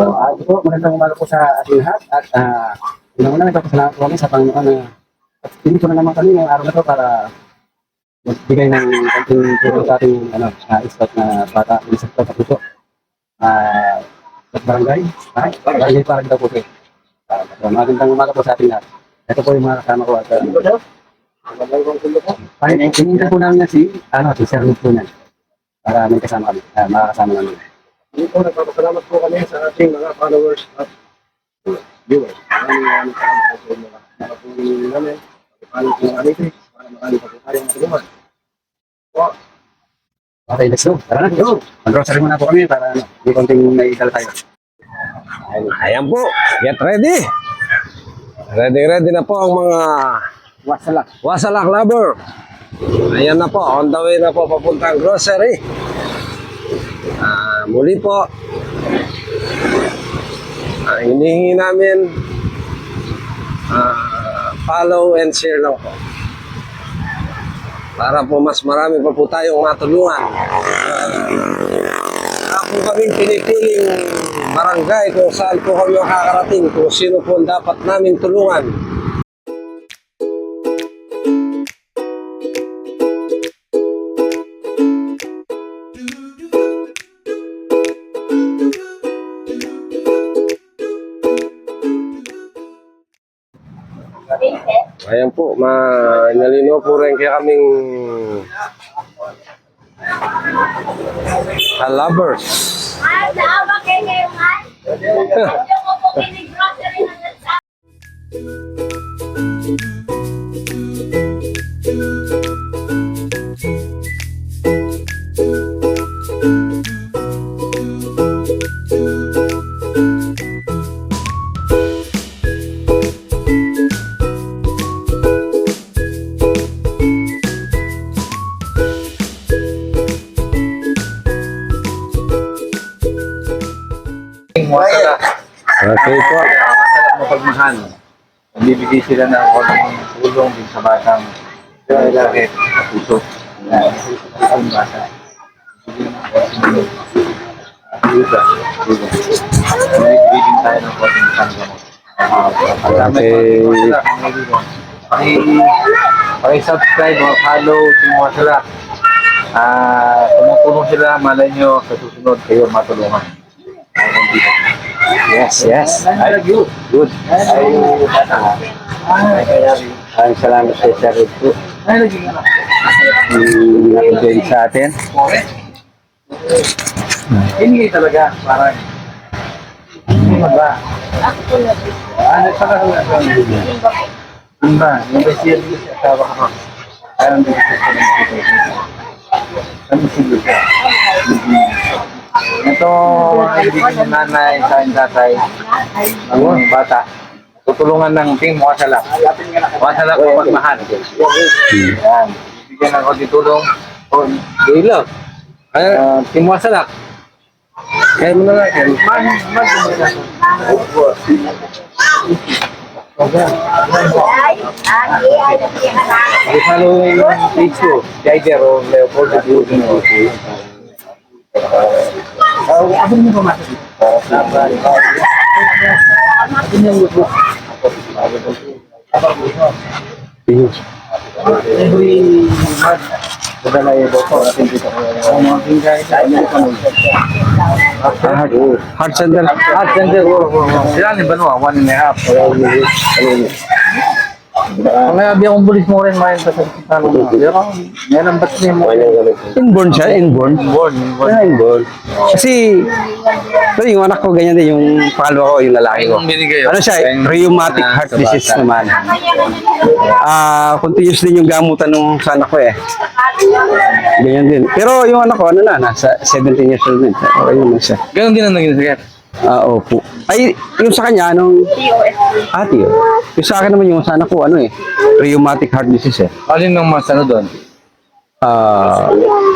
Ito po, magandang umaga po sa ating lahat at unang-una nagpapasalamat po kami sa Panginoon na hindi ko na naman kami ngayong araw na to para magbigay ng konting tulong sa ating ispat na bata, ispat na puso sa barangay. Barangay parang daw po ito. Magandang umaga po sa ating lahat. Ito po yung mga kasama ko at pinintay po namin na si Sir Ruth po niyan para may kasama kami, makakasama namin. Hindi po, nagpapasalamat po kami sa ating mga followers at viewers. Maraming salamat po sa inyo. Nakapulong namin, paano po ang alitis, para maraming pa po tayong matulungan. Okay, let's go. Tara na, go. Mag-grocery muna po kami para may konting may dala tayo. Ayan po, get ready. Ready na po ang mga wasalak lover. Ayan na po, on the way na po papuntang grocery. Muli po, hinihingi namin follow and share lang po. Para po mas marami pa po tayong matulungan. Ako kaming pinipiling barangay kung saan po kami makakarating, kung sino po dapat namin tulungan. Ayan po, nalino po rin kaya kaming lovers. Okay po. Masalap mo pagmahal. Bibigay sila ng konting tulong din sa batang sakit sa puso. Ang bata. Bibigay din tayo ng konting panggamot. Paki-subscribe o follow Team Wasalak. Tumutulong sila, malay nyo sa susunod kayo matulungan. Yes. Good. Maraming salamat sa Sir Ruth po. Nakibigay sa atin. Hindi talaga, parang hindi ba? Ano pa lang yung ba? Yung ba siya dito sa asawa ko? Parang dito sa kami siya siya. Ito, ibigay ng nanay sa aking tatay ang bata. Tutulungan ng Team Wasalak. Wasalak o pagmahal. Yan. Bigyan ng konti tulong. Dilo. Team Wasalak. Kaya mo na lang. I-follow yung page ko. Jaider o Leopoldo Diogino. Ano mo ba masasip? Every month, madala yung boko natin dito. Ang mga tingkay, tayo na Heart center. Heart center, sila ni Banua, 1.5. Kaya abi akong bulis mo rin mayan sa sakitan mo. Pero, meron ba't niya mo? Inborn siya, inborn. Inborn. Kasi, ito yung anak ko, ganyan din, yung pangalawa ko, yung lalaki ko. Ano siya, rheumatic heart disease naman. Continuous din yung gamutan nung sa anak ko eh. Ganyan din. Pero yung anak ko, nasa 17 years old din. Okay naman siya. Ganon din ang naging sakit. Opo. Ay, yung sa kanya, anong... TO. Yung sa akin naman yung sa anak ko, rheumatic heart disease eh. Alin nung mas ano doon?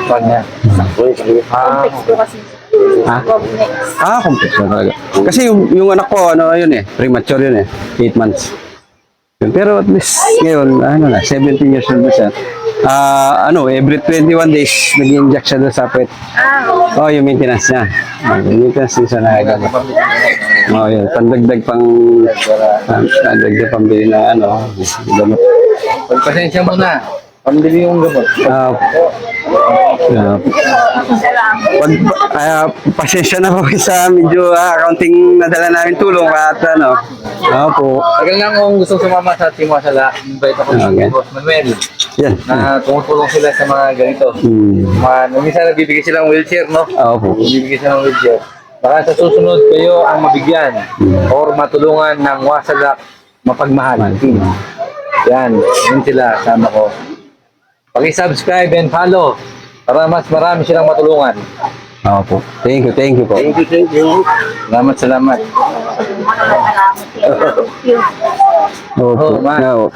Kanya. Complex na talaga. Kasi yung anak ko, yun eh, premature yun eh, 8 months. Pero at least, ngayon, 17 years old na siya. Every 21 days, nag-inject siya doon sa puwet. Oh, yung maintenance niya. Yung maintenance din siya na gamot. Oh, yun. Pandagdag pambili na gamot. Pagpasensya mo na. Pambili yung gamot. Pasensya na po sa medyo accounting nadala namin tulong at po. Tagal lang kung gusto sumama sa Team Wasala, invite ako Okay. ni Boss Manuel Yan. na tumutulong sila sa mga ganito. Minsan nagbibigay silang wheelchair, no? Po. Nagbibigay silang wheelchair. Baka sa susunod kayo ang mabigyan or matulungan ng Wasalak mapagmahal. Yan, yun sila, sama ko. Paki-subscribe and follow para mas marami silang matulungan. Po. Thank you po. Thank you. Salamat. Opo. man.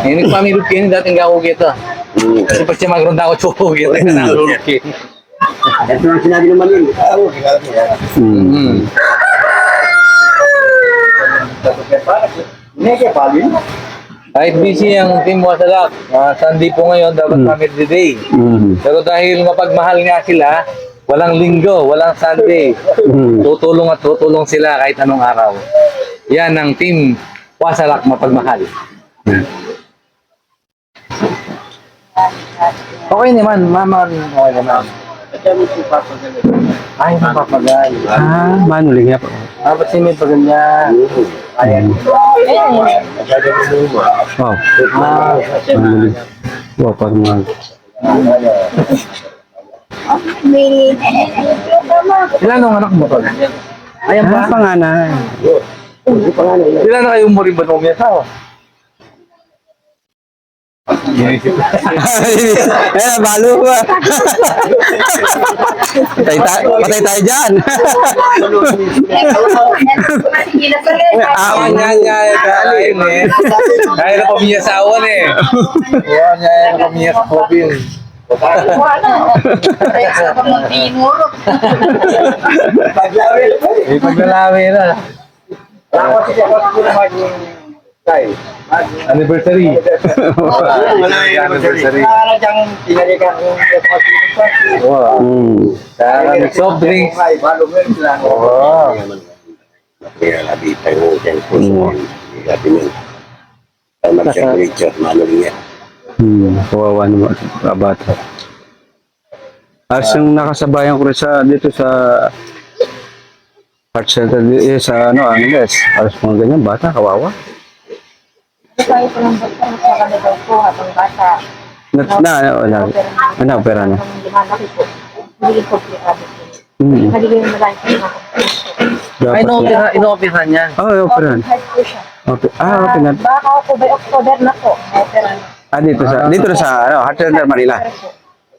Ini pamilut kini dating gak ako kita. Kasi pag siya magronda ako chupo kita na nalulog kini. Ito ang sinabi naman yun. Kahit busy ang Team Wasalak, Sunday po ngayon, dapat family day. Pero dahil mapagmahal nga sila, walang linggo, walang Sunday. Tutulong at tutulong sila kahit anong araw. Yan ang Team Wasalak mapagmahal. Okay naman, mama, okay naman. Ay, mapapagal. Manuling nga po. Ba't si may paganyan? Ayan. Oh. Manuling. Wow, parang mga... Ilan ang anak mo to? Ayan ba? Panganay. Ilan na kayong muring ba nung may asawa? Balo ba? Patay tayo dyan. Awan niya, kain eh. Kaya na pamiyasawan eh. Awan niya, pamiyasawan yun. Paglalawi na. Anniversary. Anniversary. Wow. Kaya soft drinks. Wow. Kaya labi tayo dyan po sa labi ng mag-temperature, manuling yan. Kawawa naman ang bata. As yung nakasabayan ko rin dito sa heart center, sa guys, alas mga ganyan, bata, kawawa. Kaya ko lang doktor sa kanila po habang bata. Opera na. Lumalaki po. Hindi komplikado po. Hmm. Naligay mo lang po na Ay, ino-opera niya. Opera. heart po siya. Okay na. Baka ako by October na po. Opera na. Dito na sa heart center Manila.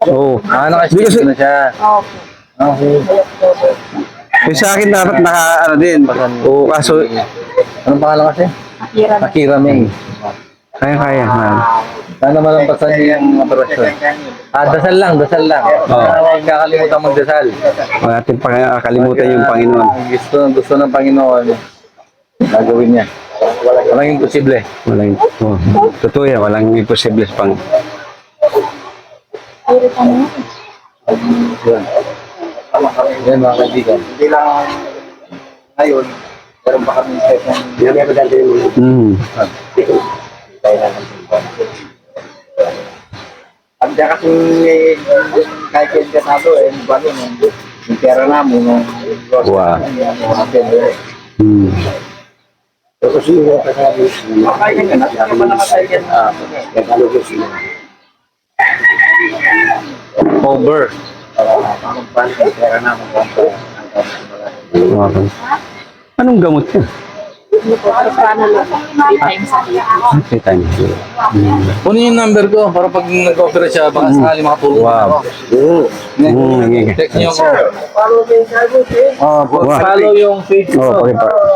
Oo. Naka-schedule na siya. Okay. Okay. By October. Sa akin dapat din. Oo, kaso Anong pangalan kasi? Akira na. Akira May. kaya. Sana malampasan niya yung operasyon. Dasal lang. Huwag kakalimutan magdasal. Huwag natin kalimutan yung Panginoon. Gusto ng Panginoon. Gagawin niya. Walang imposible. Totoo yan, walang imposible sa Panginoon. Akira ka na. Yan mga kaibigan. Hindi lang ngayon, meron pa kami set ng meron dati yung tayo na ng ang diya kasi kahit yung kasado yung pera namin Wow. Tapos yung kasabi nag-ano ko sila Over. pera namin Anong gamot yan? Ano po? Paano lang? 3 times a day. 3 times. Kunin yung number ko para pag nag-opera siya, baka sakali makatulong Wow. ako. Text niyo ako. Follow yung page ko.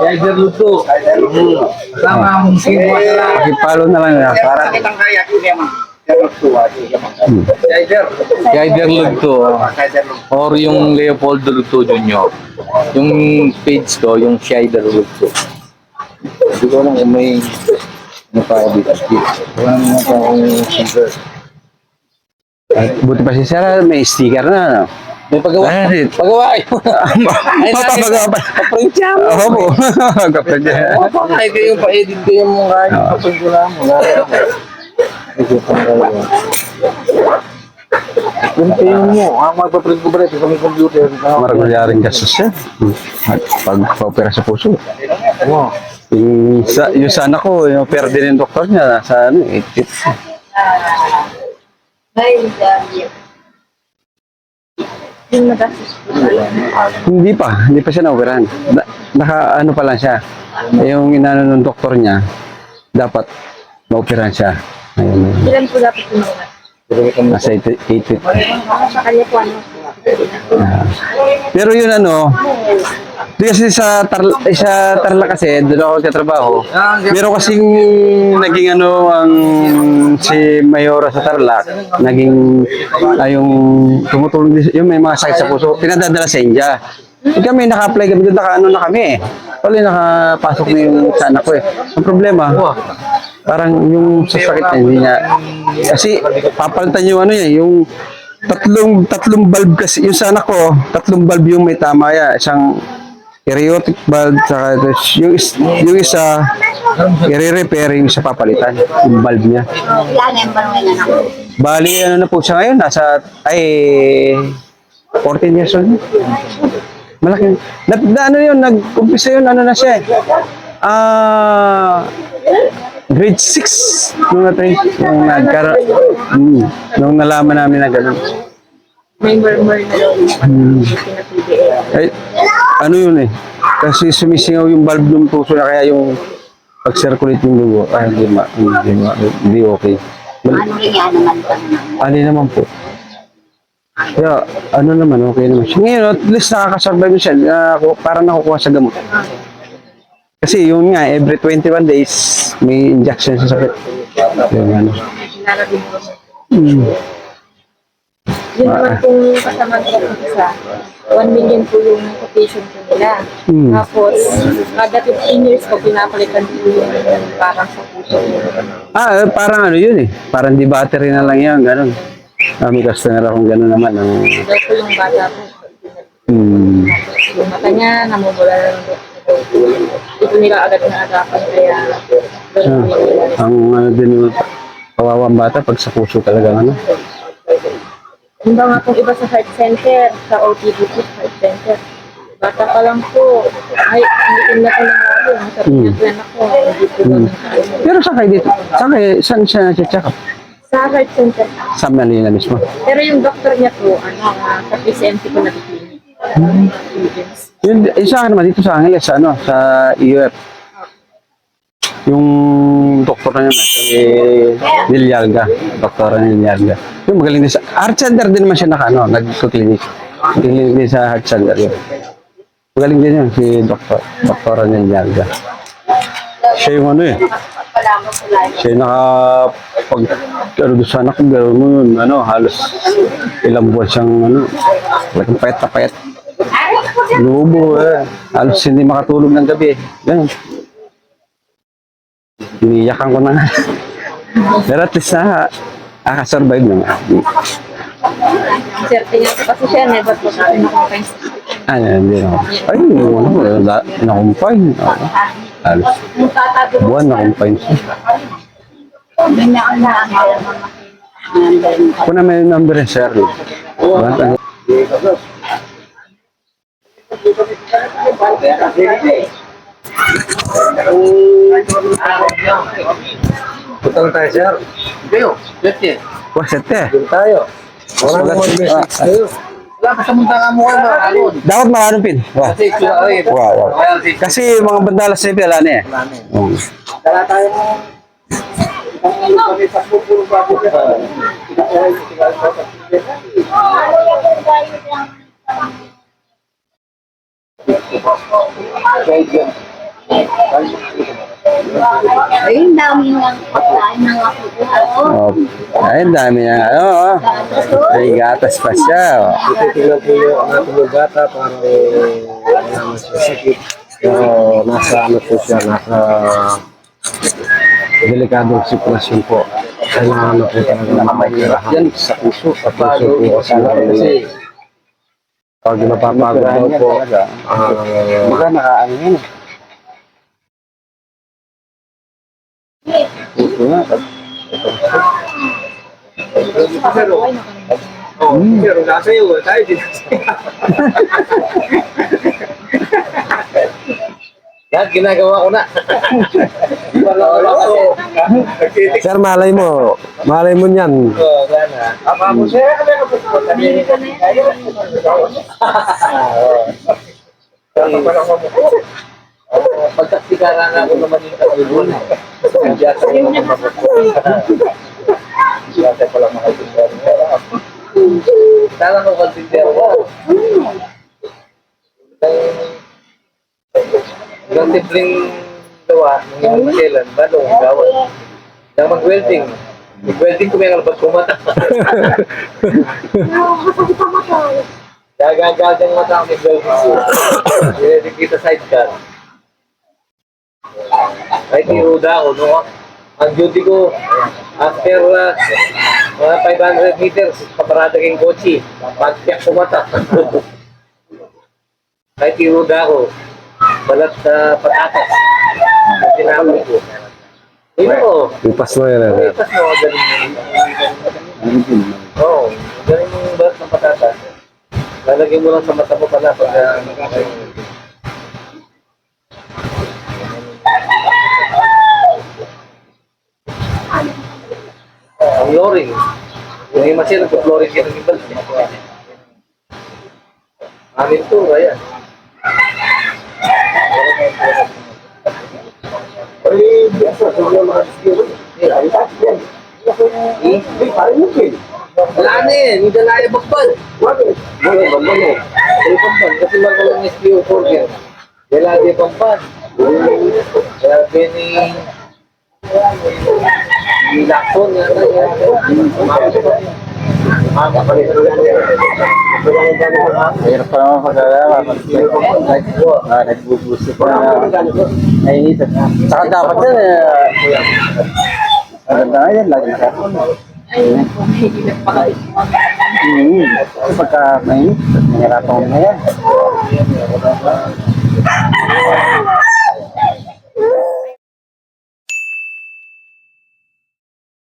Kaiser Luto. Kasama ang Team Wasalak. Pakipalo na lang yan. Para kitang kaya yun Kaiser Luto. Or yung Leopoldo Luto Jr. Yung page ko, yung Kaiser Luto. Hindi ko lang kung may Ano pa ako dito? Wala naman pa akong sticker. Buti pa si Sarah, may sticker na, ano? May pagawa. Ay, Pagawa kayo. Papagawa pa. Kaprint siya mo. Oo po. Kapag Ay, kayo pa-edit kayo mo kahit kapag wala mo. Print kayo mo. Magpaprint ko ba rin sa may computer? maragulyaring gastos yan. Pag-opera sa puso. Oo. Yung sa anak ko, yung opera din ng doktor niya, sa ano, 850. Yung nagastos po Hindi pa siya na-operahan. Naka ano pa lang siya. Yung inano ng doktor niya, dapat ma-operahan siya. Ayun. Ilan po dapat yung mga? Nasa 80. Sa kanya po ano? Pero yun ano, di kasi sa Tarlac kasi, doon ako nagtatrabaho. Meron kasing naging ano, ang si Mayora sa Tarlac, naging yung tumutulong din, yung may mga sakit sa puso, pinadadala sa India. Kami naka-apply kami doon, naka-ano na kami eh. Wala nakapasok na yung sa anak ko eh. Ang problema, parang yung sa sakit niya, hindi niya, kasi papalitan yung ano yan, yung tatlong valve kasi, yung sa anak ko, tatlong valve yung may tama yan, isang aortic valve, saka yung isa, i-repair yung isa papalitan, yung valve niya. Ilan yung barangay na ako? Bali, ano na po siya ngayon, nasa, 14 years old. Malaki. Ano yun, nag-umpisa yun, ano na siya eh. Grade 6 nung nung nalaman namin na gano'n. May murmur na daw yung pinag-PDA. Ay, ano yun eh. Kasi sumisingaw yung valve ng puso na kaya yung pag-circulate yung dugo. Hindi okay. Ano rin yan naman pa naman? Ali naman po. Kaya, ano naman, okay naman siya. Ngayon, at least nakakasurvive siya. Parang nakukuha sa gamot. Kasi yun nga, every 21 days, may injection sa sakit. Yung ano. Lalagyan ko. Hmm. Yun naman kung kasama ko isa, 1 million po yung quotation ko nila. Tapos, kada 15 years ko, pinapalitan po yung parang sa puso. Parang ano yun eh. Parang di battery na lang yan, ganun. May customer akong ganun naman. Daw po yung bata po. Hmm. Yung mata niya, namumula na ng ito nila agad na agapan, kaya doon po yung nila. Ang ano din yung kawawang bata pag sa puso talaga ano. Yung ba nga pong iba sa heart center, sa OTD po, heart center. Bata pa lang po, ay, hindi na po nangyari. Sabi niya po yan ako, hindi po doon. Pero saan kayo dito? Saan siya nag-check up? Sa heart center. Sa Manila mismo. Pero yung doktor niya po, sa PCMC po na clinic. Yung sa akin naman dito sa Angeles, sa EUF. Yung doktor na naman, si Niliarga. Doktora Niliarga. Yung magaling din sa heart center din naman siya nag-clinic. Clinic din sa heart center yun. Magaling din yun, si Doktora Niliarga. Siya yung ano eh. Siya yung doon sa anak ko, gano'n mo yun, halos ilang buwan siyang, talagang payat na payat. Lubo eh. Halos hindi makatulog ng gabi. Ganun. Iniyakan ko na nga. Pero at least nakasurvive naman. Serte niya po kasi siya, never po sa akin nakakain. Hindi na. Ay, nakumpine. Halos buwan nakumpine siya. Kung na may number ni Sir. Putang tayo, sir. Kayo, let's Wah, sete. Doon tayo. Wala Wala- mo mag-message kayo. Wala ka sa munta nga mo kayo mga alon. Dapat makanong pin. Wah. Kasi sila kayo. Wow. Kasi mga bandalas na pila na eh. Dala tayo mo. Kami sa pupuro ba ako. Ayun, dami nga pagkain ng ako. Ay, dami na. Ay, gatas pa siya. Tingnan po yung ating bata para wala naman siya sakit. Pero nasa ano po siya, nasa delikadong sitwasyon po. Kailangan na po talaga na mahirahan Yan sa puso. sa puso po kasi pag napapagod daw po, Mga nakaano yun. Puso nga. Pero nasa iyo, tayo din. Yan, ginagawa ko na. sir, malay mo niyan. Pagkaksikaran ako naman yung kagulo na. Hindi ata ko Hindi ata pala makapagkaroon. Sana ko kalpintero ko. Yung simpleng gawa, yung maselan, balong, gawad. Yung mag-welding. Mag-welding ko may kalabas kumata. Gagagang mata ang mag-welding ko. Hindi kita sidecar. Kahit iruda ako, no? Ang duty ko, after mga 500 meters, paparada kayong kotse, pagpiyak kumata. Kahit iruda ako, balat sa patatas. Ang tinamay ko. Hindi ko. Ipas mo yan. Ipas mo, galing Oo, galing yung balat ng patatas. Lalagyan mo lang sa mata mo pala pag ang flooring. Yung imasin, nag-flooring yan ng ibal. Amin to, ayan. Wala na eh, hindi na yung bagbag. Bakit? Bakit bagbag eh? Ay bagbag, kasi lang ko lang SPO4 yan. Wala di pampad. Kaya bini... Lakson yan na yan. Mahirap pa naman pagkagawa. Nagbubusi pa na. Nainitan na. Saka dapat yan maganda nga yan. Lagi sa Ayun po, hindi nagpakalit. pagka mainit, nahirapan ko na yan.